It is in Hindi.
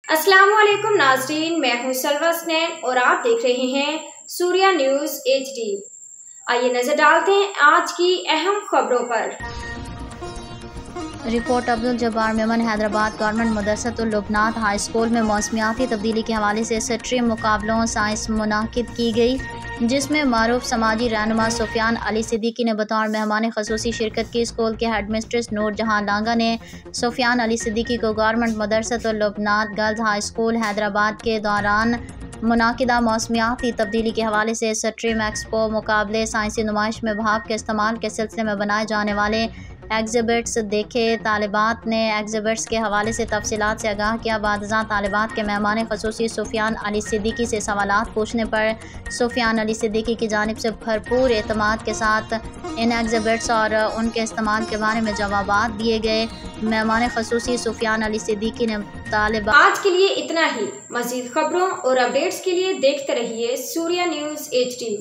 अस्सलाम वालेकुम नाज़रीन, मैं हूं सलवा स्नैन और आप देख रहे हैं सूर्या न्यूज़ HD। आइए नजर डालते हैं आज की अहम खबरों पर। Report Abdul Jabbar Memon. Hyderabad government Madrasatul Lubnat high school में मौसमियाती तब्दीली के हवाले से स्ट्रीम मुकाबलों साइंस मुनाकिद की गई, जिसमें मारूफ समाजी रहनुमा सुफियान अली सिद्दीकी ने बतौर मेहमान ख़ुसूसी शिरकत की। स्कूल के हेड मिस्ट्रेस नूर जहां लांगा ने सुफियान अली सिद्दीकी को government Madrasatul Lubnat girls high school Hyderabad के दौरान मुनाकिदा मौसमियाती तब्दीली के हवाले से स्ट्रीम एक्सपो मुकाबले साइंसी नुमाइश में भाप के इस्तेमाल के सिलसिले में बनाए जाने वाले एग्जिबिट्स देखे। तालिबात ने एग्जिबिट्स के हवाले से तफसीलात से आगाह किया। बादशाह तालिबात के मेहमान ख़ुसूसी सुफियान अली सिद्दीकी से सवालात पूछने पर सुफियान अली सिद्दीकी की जानिब से भरपूर एतमाद के साथ इन एग्जिबिट्स और उनके इस्तेमाल के बारे में जवाबात दिए गए। मेहमान ख़ुसूसी सुफियान अली सिद्दीकी ने तालिबात। आज के लिए इतना ही। मज़ीद खबरों और अपडेट्स के लिए देखते रहिए सूर्या न्यूज़ HD।